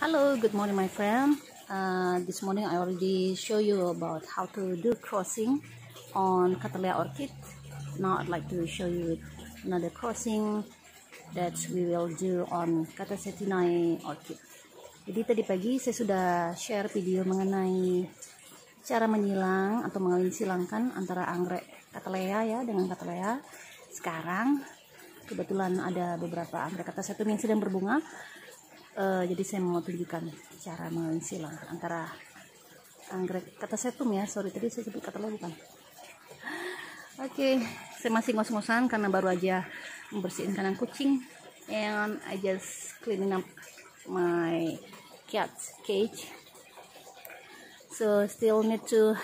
Hello, good morning, my friend. This morning I already show you about how to do crossing on Cattleya orchid. Now I'd like to show you another crossing that we will do on Catasetinae orchid. Jadi tadi pagi saya sudah share video mengenai cara menyilang atau mengawin silangkan antara anggrek Cattleya ya dengan Cattleya. Sekarang kebetulan ada beberapa anggrek Catasetum yang sedang berbunga. Jadi saya mau tunjukkan cara mengawin silang antara anggrek Catasetum ya. Sorry tadi saya sebut Cattleya bukan. Oke, saya masih ngos-ngosan karena baru aja membersihin kandang kucing, and I just cleaning up my cat's cage. So still need to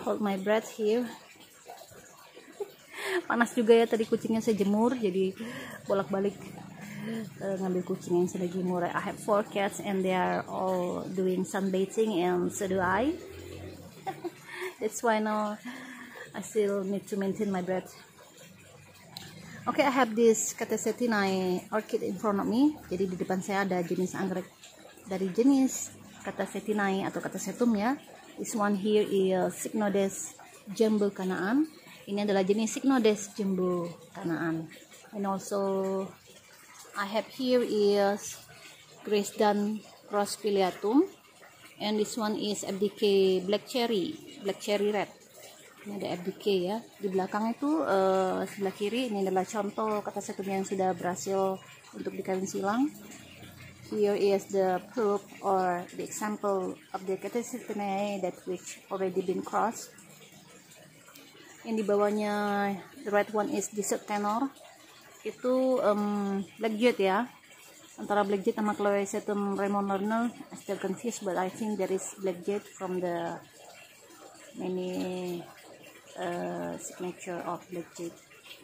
hold my breath here. Panas juga ya, tadi kucingnya saya jemur, jadi bolak-balik ngambil kucing yang sedang jemur. I have 4 cats and they are all doing sunbathing, and so do I. That's why now I still need to maintain my breath. Okay, I have this Catasetinae orchid in front of me. Jadi di depan saya ada jenis anggrek dari jenis Catasetinae atau Catasetum ya. This one here is Cycnodes Jumbo Kanaan. Ini adalah jenis Cycnodes Jumbo Kanaan. And also I have here is Grace Dunn Cross Pileatum, and this one is FDK Black Cherry Red. Ini ada FDK ya. Di belakang itu sebelah kiri ini adalah contoh Catasetum yang sudah berhasil untuk dikawin silang. Here is the proof or the example of the Catasetinae that which already been crossed. Yang di bawahnya the red one is Desert Tenor. Itu black jet ya, antara black jet sama Chloesetum Raymond Lerner. I still confused, but I think there is black jet from the many signature of black jet.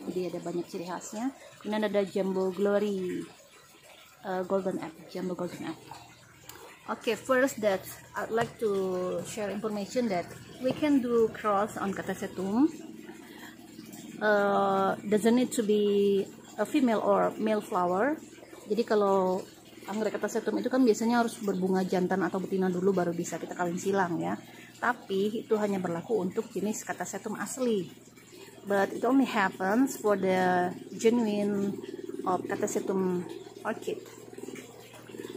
Jadi ada banyak ciri khasnya. Ini ada Jumbo Glory Golden Apple, Jumbo Golden Apple. Okay, first that I'd like to share information that we can do cross on Catasetum. Doesn't need to be a female or male flower. Jadi kalau anggrek Catasetum itu kan biasanya harus berbunga jantan atau betina dulu baru bisa kita kawin silang ya. Tapi itu hanya berlaku untuk jenis Catasetum asli. But it only happens for the genuine of Catasetum orchid.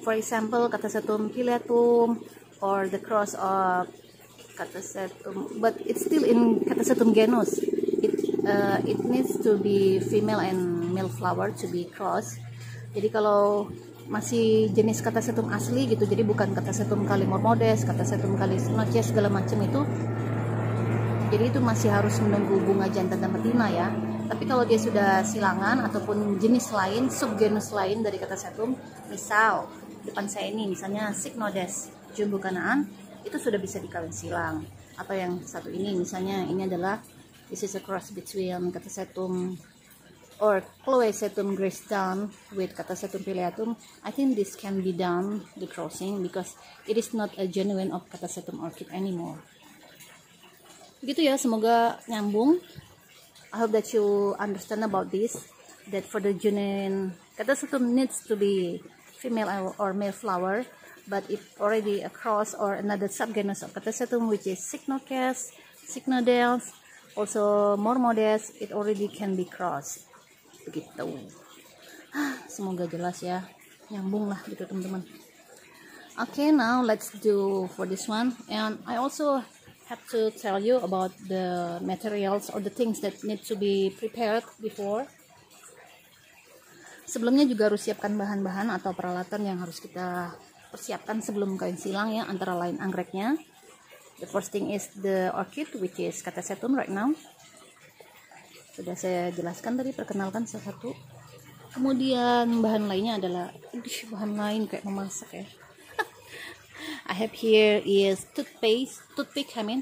For example, Catasetum pileatum or the cross of Catasetum, but it's still in Catasetum genus. It needs to be female and male flower to be crossed. Jadi kalau masih jenis Catasetum asli gitu, jadi bukan Catasetum Callimormodes, Catasetum Callisnoches segala macam itu, jadi itu masih harus menunggu bunga jantan dan betina ya. Tapi kalau dia sudah silangan ataupun jenis lain, subgenus lain dari Catasetum, misal depan saya ini misalnya Cycnodes Jumbo Kanaan, itu sudah bisa dikawin silang. Atau yang satu ini misalnya, ini adalah this is a cross between Catasetum or Chloesetum Grace Dunn with Catasetum pileatum. I think this can be done, the crossing, because it is not a genuine of Catasetum orchid anymore. Begitu ya, semoga nyambung. I hope that you understand about this, that for the genuine Catasetum needs to be female or male flower, but if already a cross or another subgenus of Catasetum which is Cycnoches, Cycnodes, also Mormodes, it already can be crossed. Begitu. Semoga jelas ya, nyambung lah gitu teman-teman. Okay, now let's do for this one, and I also have to tell you about the materials or the things that need to be prepared before. Sebelumnya juga harus siapkan bahan-bahan atau peralatan yang harus kita persiapkan sebelum kawin silang ya, antara lain anggreknya. The first thing is the orchid, which is Catasetum right now. Sudah saya jelaskan tadi, perkenalkan satu-satu. Kemudian bahan lainnya adalah bahan lain kayak memasak ya. I have here is toothpick, I mean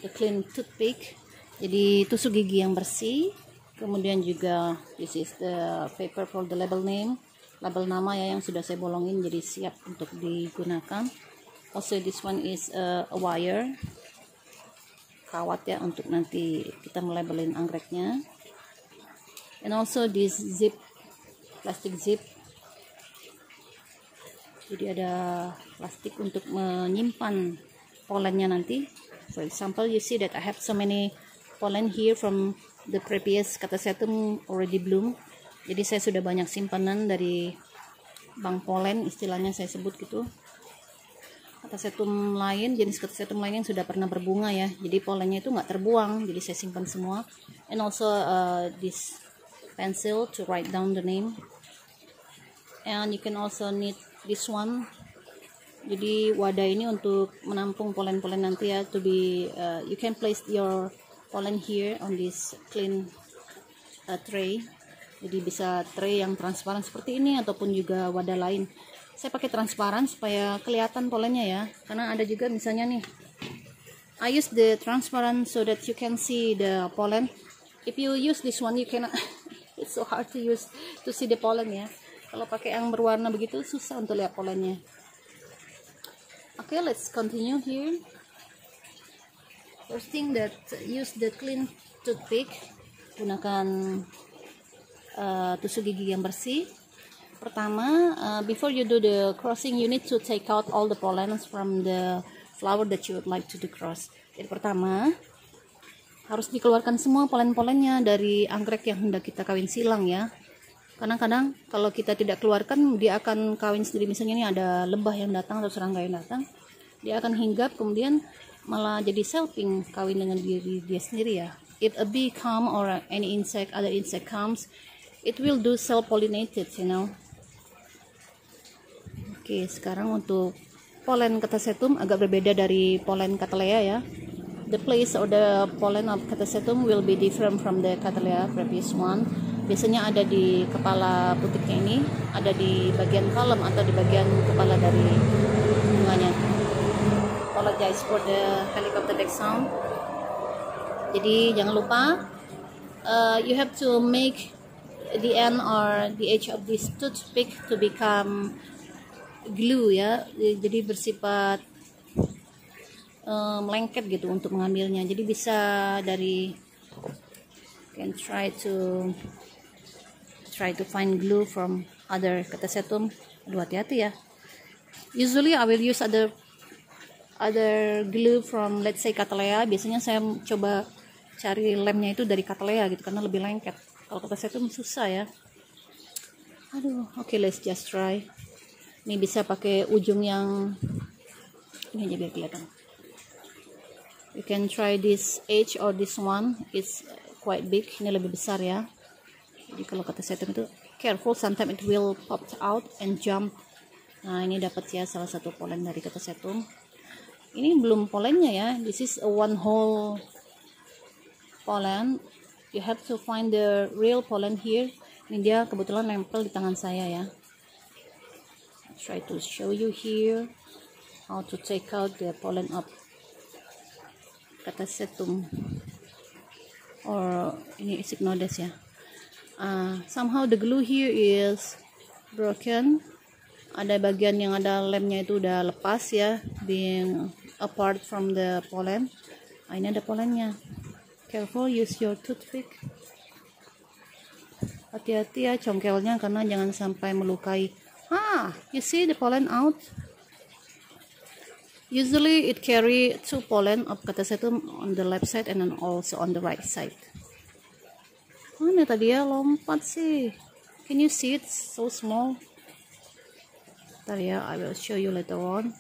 the clean toothpick. Jadi tusuk gigi yang bersih. Kemudian juga this is the paper for the label name, label nama ya, yang sudah saya bolongin jadi siap untuk digunakan. Also this one is a wire, kawat ya, untuk nanti kita melabelin anggreknya. And also this zip, plastic zip Jadi ada plastik untuk menyimpan pollennya nanti. For example, you see that I have so many pollen here from the previous Catasetum already bloom. Jadi saya sudah banyak simpanan dari bank polen, istilahnya saya sebut gitu. Catasetum lain, jenis Catasetum lain yang sudah pernah berbunga ya. Jadi polennya itu nggak terbuang, jadi saya simpan semua. And also this pencil to write down the name. And you can also need this one. Jadi wadah ini untuk menampung polen-polen nanti ya. To be, you can place your pollen here on this clean tray. Jadi bisa tray yang transparan seperti ini ataupun juga wadah lain. Saya pakai transparan supaya kelihatan polennya ya. Karena ada juga misalnya nih, I use the transparent so that you can see the pollen. If you use this one, you cannot. It's so hard to use to see the pollen ya. Kalau pakai yang berwarna begitu susah untuk lihat polennya. Okay, let's continue here. First thing that use the clean toothpick. Gunakan tusuk gigi yang bersih. Pertama, before you do the crossing, you need to take out all the pollens from the flower that you would like to do cross. Jadi pertama, harus dikeluarkan semua polen-polennya dari anggrek yang hendak kita kawin silang ya. Kadang-kadang kalau kita tidak keluarkan, dia akan kawin sendiri. Misalnya ini ada lebah yang datang atau serangga yang datang, dia akan hinggap, kemudian malah jadi selfing, kawin dengan diri dia sendiri ya. If a bee come or any insect, other insect comes, it will do self-pollinated, you know. Oke, sekarang untuk polen Catasetum agak berbeda dari polen Cattleya ya. The place or the pollen of Catasetum will be different from the Cattleya previous one. Biasanya ada di kepala putiknya ini, ada di bagian kalem atau di bagian kepala dari bunganya. Apologize for the helicopter deck sound. Jadi jangan lupa, you have to make the end or the edge of this toothpick to become glue ya. Jadi bersifat melengket gitu untuk mengambilnya. Jadi bisa dari, can try to find glue from other Catasetum. Aduh, hati-hati ya. Usually I will use other glue from, let's say, Cattleya. Biasanya saya coba cari lemnya itu dari Cattleya gitu karena lebih lengket. Kalau Catasetum susah ya. Aduh, okay, let's just try. Ini bisa pakai ujung yang ini aja biar kelihatan. You can try this edge or this one. It's quite big. Ini lebih besar ya. Jadi kalau Catasetum itu careful, sometimes it will pop out and jump. Nah, ini dapat ya salah satu polen dari Catasetum. Ini belum polennya ya. This is a one whole pollen. You have to find the real pollen here. Ini dia kebetulan nempel di tangan saya ya. I'll try to show you here how to take out the pollen of Catasetum or ini Cycnodes ya. Somehow the glue here is broken. Ada bagian yang ada lemnya itu udah lepas ya, being apart from the pollen. Ini ada polennya. Careful, use your toothpick. Hati-hati ya congkelnya karena jangan sampai melukai. You see the pollen out? Usually it carry 2 pollen of Catasetum on the left side and then also on the right side. Mana tadi ya lompat sih? Can you see it so small? Ntar ya, I will show you later on.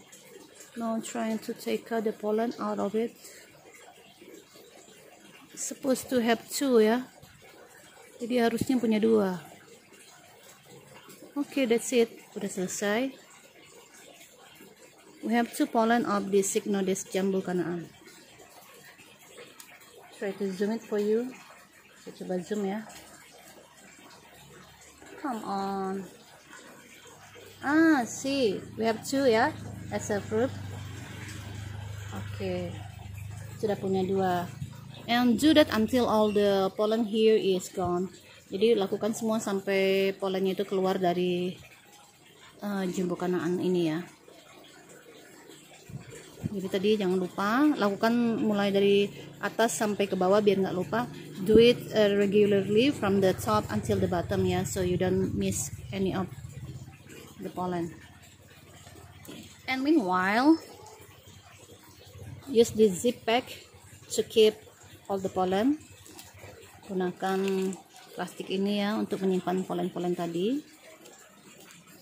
Now I'm trying to take the pollen out of it. Supposed to have 2 ya. Jadi harusnya punya 2. Okay, that's it. Udah selesai. We have 2 pollen of the Cycnodes jambulkanaan. Try to zoom it for you. Saya coba zoom ya. Come on. See, we have 2 ya, as a fruit. Okay, sudah punya 2. And do that until all the pollen here is gone. Jadi lakukan semua sampai pollennya itu keluar dari jambulkanaan ini ya. Jadi tadi jangan lupa lakukan mulai dari atas sampai ke bawah biar nggak lupa. Do it regularly from the top until the bottom ya, so you don't miss any of the pollen. And meanwhile, use this zip pack to keep all the pollen. Gunakan plastik ini ya untuk menyimpan polen-polen tadi.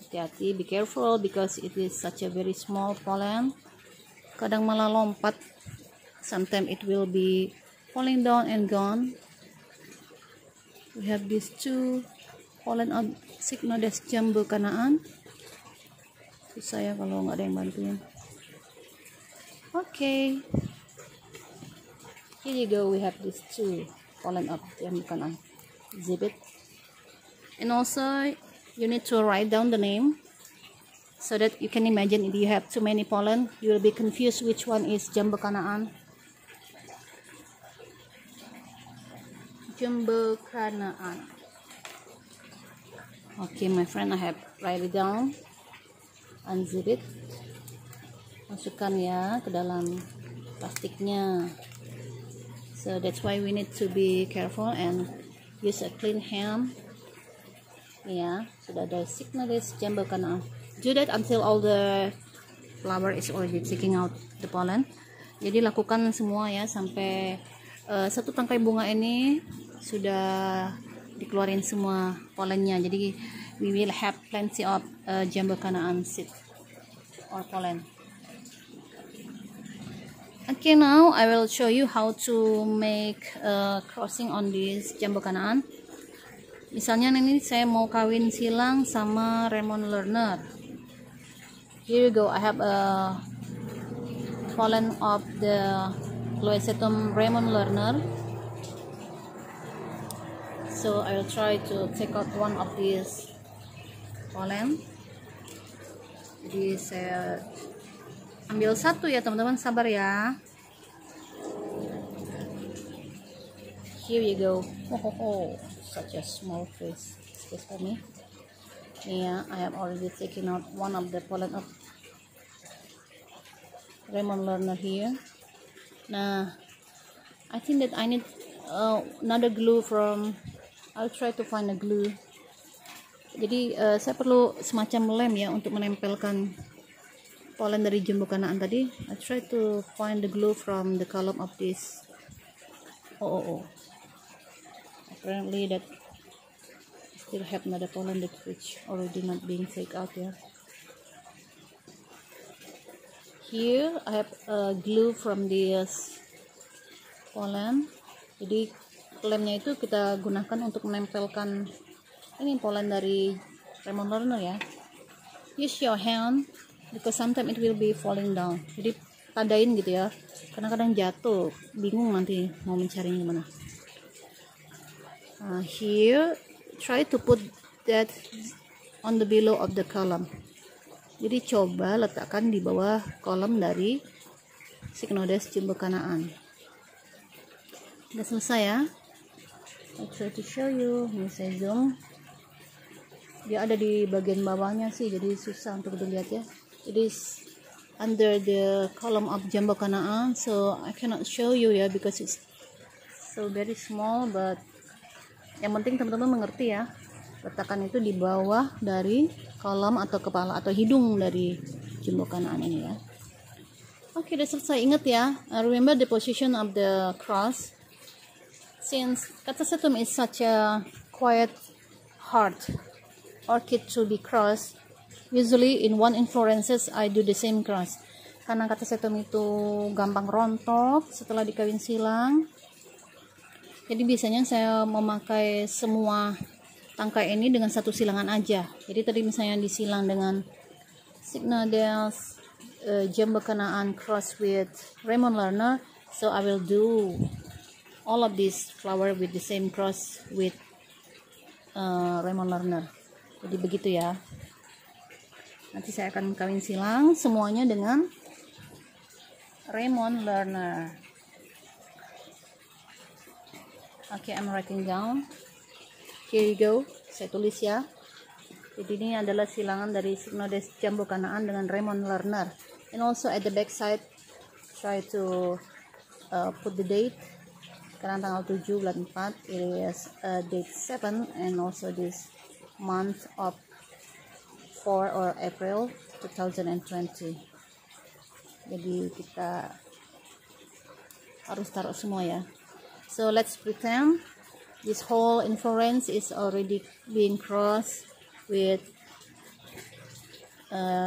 Hati-hati, be careful because it is such a very small pollen. Kadang malah lompat. Sometimes it will be falling down and gone. We have these two pollen of Cycnodes jambucanaan. Susah ya kalau nggak ada yang bantuin. Okay, here you go. We have these two pollen of jambucanaan. Zip it. And also you need to write down the name so that you can imagine if you have too many pollen, you will be confused which one is jambucanaan. Jambucanaan. Okay, my friend, I have write it down. Unzip it. Masukkan ya ke dalam plastiknya. So that's why we need to be careful and use a clean hand. Ya, sudah ada Cycnodes jambucanaan. Do that until all the flower is already taking out the pollen. Jadi lakukan semua ya sampai satu tangkai bunga ini sudah dikeluarin semua polennya. Jadi we will have plenty of jambucanaan seed or pollen. Okay, now I will show you how to make crossing on this jambucanaan. Misalnya ini saya mau kawin silang sama Ramon Lerner. Here you go. I have a pollen of the Chloesetum Ramon Lerner. So I will try to take out one of these pollen. Jadi saya ambil satu ya teman-teman, sabar ya. Here you go. Oh, such a small space for me. Yeah, I have already taken out one of the pollen of Ramon Lerner here. Nah, I think that I need another glue from. I'll try to find a glue. Jadi saya perlu semacam lem ya untuk menempelkan pollen dari jambucanaan tadi. I try to find the glue from the column of this. Oh. Apparently that still have another pollen that which already not being taken out ya. Here I have a glue from this pollen. Jadi lemnya itu kita gunakan untuk menempelkan ini pollen dari Ramon Lerner ya. Use your hand because sometimes it will be falling down. Jadi tadain gitu ya. Kadang-kadang jatuh, bingung nanti mau mencarinya gimana. Here try to put that on the below of the column. Jadi coba letakkan di bawah kolom dari Cycnodes jambucanaan. Udah selesai ya. I'll try to show you. Ini saya zoom. Dia ada di bagian bawahnya sih, jadi susah untuk dilihat ya. It is under the column of jambucanaan, so I cannot show you ya because it's so very small. But yang penting teman-teman mengerti ya, letakkan itu di bawah dari kolom atau kepala atau hidung dari jambucanaan ini ya. Oke, udah selesai. Ingat ya, remember the position of the cross. Since Catasetum is such a quiet, hard orchid to be crossed, usually in one inflorescence I do the same cross. Karena Catasetum itu gampang rontok setelah dikawin silang, jadi biasanya saya memakai semua tangkai ini dengan satu silangan aja. Jadi tadi misalnya disilang dengan Cycnodes jambucanaan cross with Ramon Lerner, so I will do all of these flower with the same cross with Ramon Lerner. Jadi begitu ya. Nanti saya akan kawin silang semuanya dengan Ramon Lerner. Okay, I'm writing down. Here you go. Saya tulis ya. Jadi ini adalah silangan dari Cycnodes jambucanaan dengan Ramon Lerner. And also at the back side, try to put the date. Sekarang tanggal 7 bulan 4, it is date 7, and also this month of 4 or April 2020. Jadi kita harus taruh semua ya. So let's pretend this whole inference is already being crossed with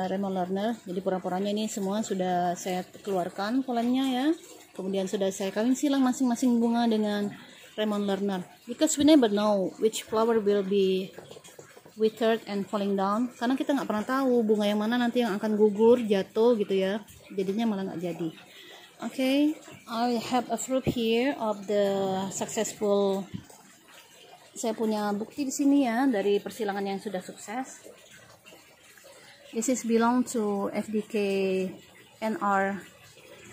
Raymond Lerner. Jadi pura-puranya ini semua sudah saya keluarkan polennya ya. Kemudian sudah saya kawin silang masing-masing bunga dengan Raymond Lerner. Because we never know which flower will be withered and falling down. Karena kita nggak pernah tahu bunga yang mana nanti yang akan gugur, jatuh gitu ya. Jadinya malah nggak jadi. Okay, I have a proof here of the successful. Saya punya bukti di sini ya dari persilangan yang sudah sukses. This is belong to FDK NR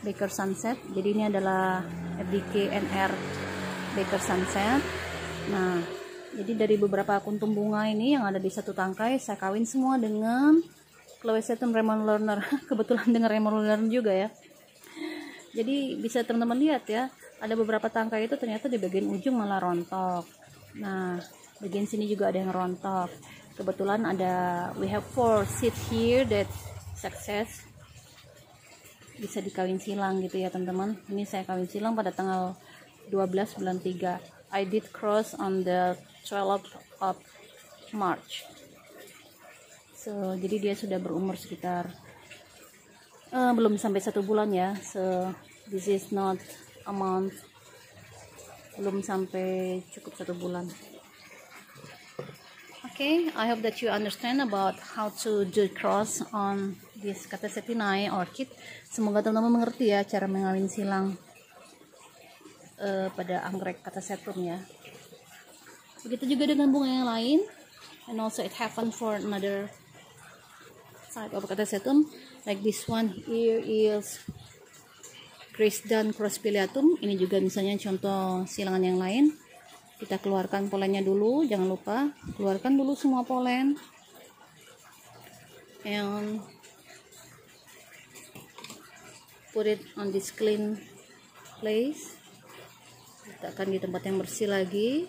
Baker Sunset. Jadi ini adalah FDK NR Baker Sunset. Nah, jadi dari beberapa kuntum bunga ini yang ada di satu tangkai, saya kawin semua dengan Chloesetum Raymond Lerner. Kebetulan dengan Raymond Lerner juga ya. Jadi bisa teman-teman lihat ya, ada beberapa tangkai itu ternyata di bagian ujung malah rontok. Nah, bagian sini juga ada yang rontok. Kebetulan we have 4 seed here that success. Bisa dikawin silang gitu ya teman-teman. Ini saya kawin silang pada tanggal 12 bulan 3. I did cross on the 12th of March. So, jadi dia sudah berumur sekitar belum sampai 1 bulan ya. So this is not a month, belum sampai cukup 1 bulan. Okay, I hope that you understand about how to do cross on this Catasetinae orchid. Semoga teman-teman mengerti ya cara mengawin silang pada anggrek Catasetum ya. Begitu juga dengan bunga yang lain. And also it happened for another side of Catasetum. Like this one here is Gracedan crosspileatum. Ini juga misalnya contoh silangan yang lain. Kita keluarkan polennya dulu, jangan lupa keluarkan dulu semua polen. And put it on this clean place. Letakkan di tempat yang bersih lagi.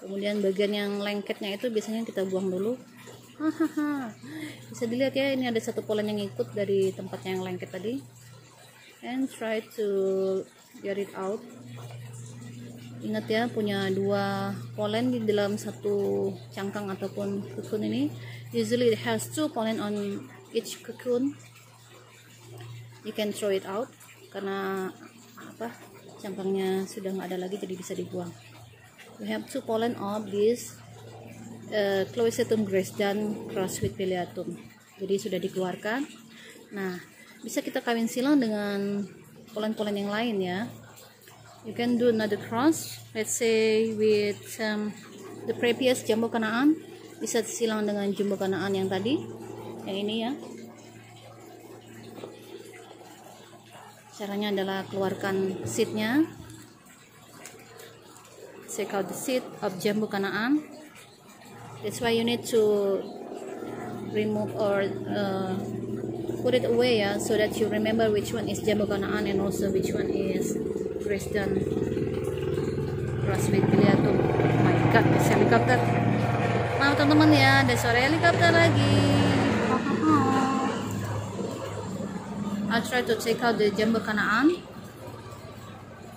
Kemudian bagian yang lengketnya itu biasanya kita buang dulu. Hahaha, bisa dilihat ya, ini ada satu polen yang ikut dari tempat yang lengket tadi. And try to get it out. Ingat ya, punya 2 polen di dalam satu cangkang ataupun cocoon ini. Usually it has 2 pollen on each cocoon. You can throw it out karena cangkangnya sudah nggak ada lagi, jadi bisa dibuang. We have 2 pollen of this Chloesetum Gracedan cross with pileatum. Jadi sudah dikeluarkan. Nah, bisa kita kawin silang dengan polen-polen yang lain ya. You can do another cross, let's say with the previous Jambu Kanaan. Bisa silang dengan Jambu Kanaan yang tadi, yang ini ya. Caranya adalah keluarkan seednya. Check out the seed of Jambu Kanaan. That's why you need to remove or put it away ya, so that you remember which one is Jambu Kanaan and also which one is Gracedan cross with pileatum. Oh my god, ada helikopter. Maaf teman-teman ya, ada suara helikopter lagi. I'll try to check out the Jambu Kanaan.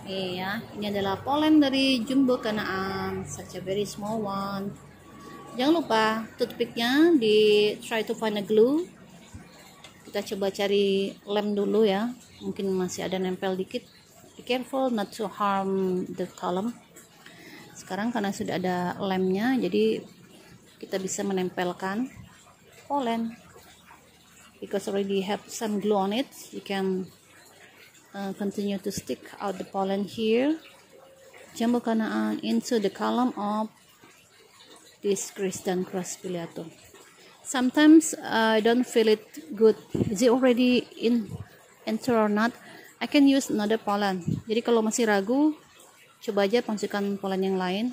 Iya, ini adalah polen dari Jambu Kanaan, such a very small one. Jangan lupa toothpicknya try to find a glue. Kita coba cari lem dulu ya, mungkin masih ada nempel dikit. Be careful not to harm the column. Sekarang karena sudah ada lemnya, jadi kita bisa menempelkan polen. Because already have some glue on it, you can continue to stick out the pollen here, Jambu Kanaan, into the column of this Gracedan cross pileatum. Sometimes I don't feel it good. Is it already enter or not? I can use another pollen. Jadi kalau masih ragu, coba aja masukkan pollen yang lain.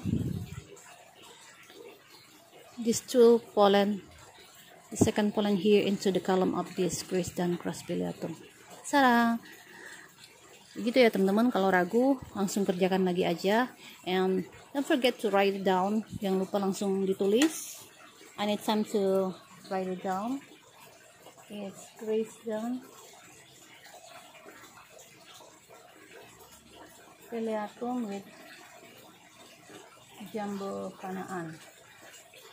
These 2 pollen, the second pollen here into the column of this Gracedan cross pileatum. Sarang. Begitu ya teman-teman, kalau ragu langsung kerjakan lagi aja. And don't forget to write it down. Jangan lupa langsung ditulis. I need time to write it down. It's Gracedan Philiatum with Jumbo Kanaan.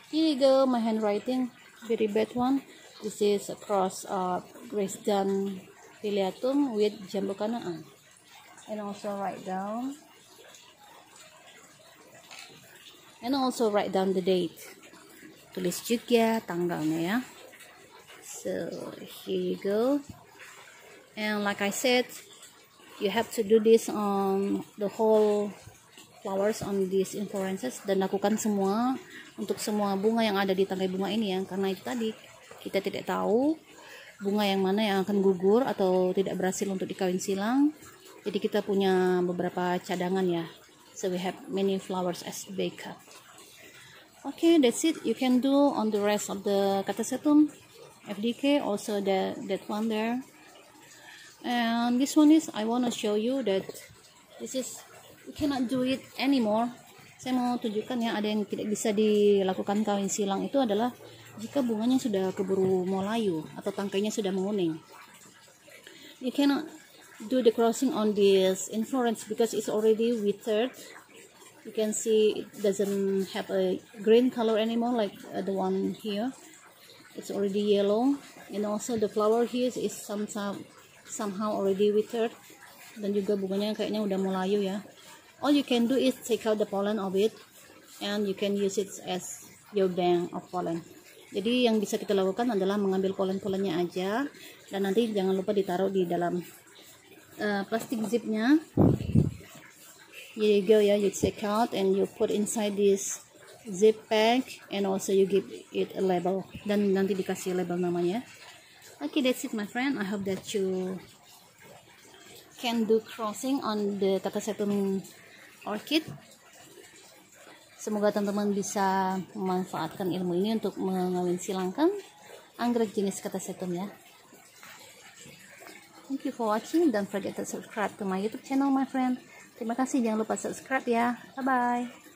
Here you go, my handwriting, very bad one. This is a cross of Gracedan Philiatum with Jumbo Kanaan. And also write down the date. Tulis juga tanggalnya ya. So here you go. And like I said, you have to do this on the whole flowers on these inflorescences, dan lakukan semua untuk semua bunga yang ada di tangkai bunga ini ya, karena itu tadi kita tidak tahu bunga yang mana yang akan gugur atau tidak berhasil untuk dikawin silang. Jadi kita punya beberapa cadangan ya. So we have many flowers as backup. Okay, that's it. You can do on the rest of the Catasetum FDK, also that one there. And this one is, I want to show you that this is, you cannot do it anymore. Saya mau tunjukkan ya, ada yang tidak bisa dilakukan kawin silang itu adalah jika bunganya sudah keburu mau layu atau tangkainya sudah menguning. You cannot do the crossing on this inflorescence because it's already withered. You can see it doesn't have a green color anymore like the one here. It's already yellow, and also the flower here is somehow already withered, dan juga bunganya kayaknya udah mau layu ya. All you can do is take out the pollen of it, and you can use it as your bank of pollen. Jadi yang bisa kita lakukan adalah mengambil polen-polennya aja, dan nanti jangan lupa ditaruh di dalam plastik zipnya. Here you go ya, you take out and you put inside this zip bag, and also you give it a label, dan nanti dikasih label namanya. Okay, that's it my friend. I hope that you can do crossing on the Catasetum orchid. Semoga teman-teman bisa memanfaatkan ilmu ini untuk mengawin silangkan anggrek jenis Catasetum ya. Thank you for watching. Don't forget to subscribe to my YouTube channel my friend. Terima kasih, jangan lupa subscribe ya. Bye bye.